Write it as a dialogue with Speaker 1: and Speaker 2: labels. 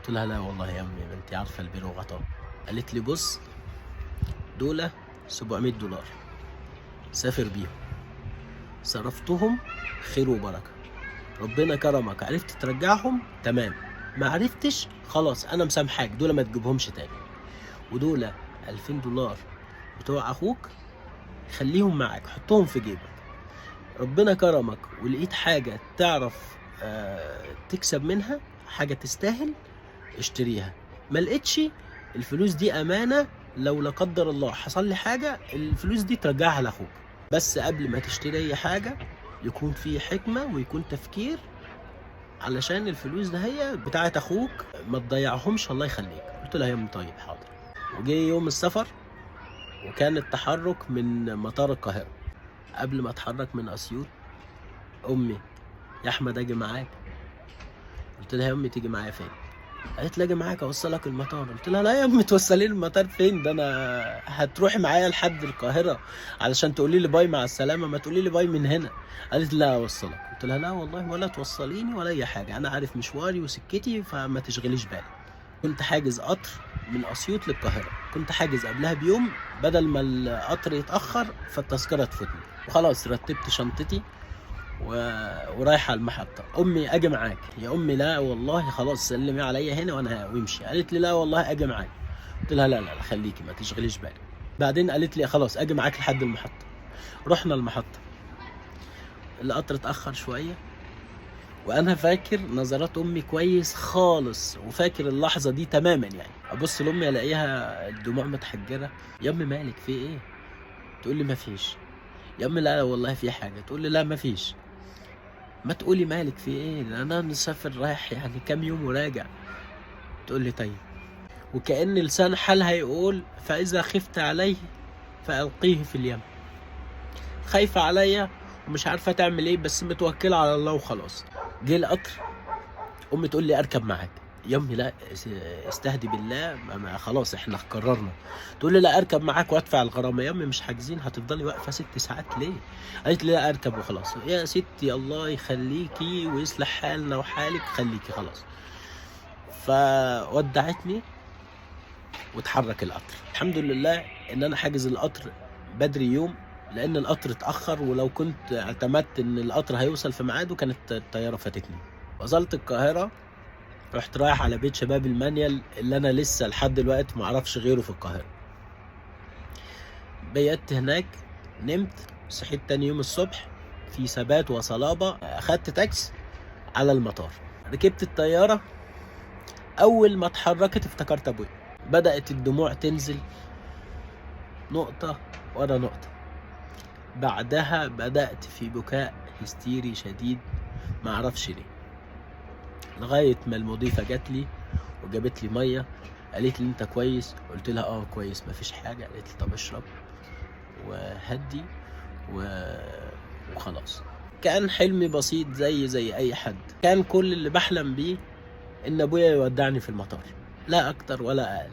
Speaker 1: قلت لها لا والله يا امي انت عارفه البر وغطاه. قالت لي بص، دول $700 سافر بيهم، صرفتهم خير وبركه، ربنا كرمك عرفت ترجعهم تمام، ما عرفتش خلاص انا مسامحاك، دول ما تجيبهمش تاني، ودول $2000 بتوع اخوك خليهم معاك حطهم في جيبك، ربنا كرمك ولقيت حاجة تعرف تكسب منها حاجة تستاهل اشتريها، ما لقيتش الفلوس دي أمانة، لو لا قدر الله حصل لي حاجة الفلوس دي ترجعها لأخوك. بس قبل ما تشتري أي حاجة يكون في حكمة ويكون تفكير، علشان الفلوس ده هي بتاعت أخوك ما تضيعهمش الله يخليك. قلت لها يا أم طيب حاضر. وجي يوم السفر وكان التحرك من مطار القاهرة. قبل ما اتحرك من أسيوط امي، يا احمد اجي معاك. قلت لها يا امي تيجي معايا فين؟ قالت لي اجي معاك اوصلك المطار. قلت لها لا يا امي توصليني المطار فين؟ ده انا هتروحي معايا لحد القاهره علشان تقولي لي باي مع السلامه، ما تقولي لي باي من هنا. قالت لا اوصلك. قلت لها لا والله ولا توصليني ولا اي حاجه، انا عارف مشواري وسكتي فما تشغليش بالك. كنت حاجز قطر من اسيوط للقاهره، كنت حاجز قبلها بيوم بدل ما القطر يتاخر فالتذكره تفوتني، وخلاص رتبت شنطتي و... ورايحه المحطه. امي اجي معاك يا امي؟ لا والله خلاص سلمي عليا هنا وانا وامشي. قالت لي لا والله اجي معاك. قلت لها لا لا لا خليكي ما تشغليش بالك. بعدين قالت لي خلاص اجي معاك لحد المحطه. رحنا المحطه، القطر اتاخر شويه، وانا فاكر نظرات امي كويس خالص وفاكر اللحظه دي تماما، يعني ابص لامي الاقيها الدموع متحجره. يا امي مالك في ايه؟ تقول لي ما فيش. يا امي لا والله في حاجه. تقول لي لا ما فيش. ما تقولي مالك في ايه؟ ده انا مسافر رايح يعني كام يوم وراجع. تقول لي طيب، وكأن لسان حالها يقول فإذا خفت عليه فألقيه في اليم. خايفة عليا ومش عارفة تعمل ايه بس متوكلة على الله وخلاص. جه القطر، امي تقول لي اركب معاك. يا امي لا استهدي بالله، خلاص احنا قررنا. تقول لي لا اركب معاك وادفع الغرامه. يا امي مش حاجزين، هتفضلي واقفه 6 ساعات ليه؟ قالت لي لا اركب وخلاص. يا ستي الله يخليكي ويصلح حالنا وحالك، خليكي خلاص. فودعتني واتحرك القطر. الحمد لله ان انا حاجز القطر بدري يوم، لان القطر اتاخر، ولو كنت اعتمدت ان القطر هيوصل في ميعاده كانت الطياره فاتتني. وصلت القاهره، رحت رايح على بيت شباب المانيال اللي انا لسه لحد دلوقتي معرفش غيره في القاهره. بيت هناك، نمت، صحيت تاني يوم الصبح في ثبات وصلابه، اخدت تاكس على المطار، ركبت الطياره. اول ما اتحركت افتكرت ابويا، بدات الدموع تنزل نقطه ورا نقطه. بعدها بدات في بكاء هستيري شديد معرفش ليه، لغايه ما المضيفه جات لي وجابت لي ميه. قالت لي انت كويس؟ قلت لها اه كويس مفيش حاجه. قالت لي طب اشرب وهدي وخلاص. كان حلمي بسيط زي اي حد، كان كل اللي بحلم بيه ان ابويا يودعني في المطار، لا اكتر ولا اقل.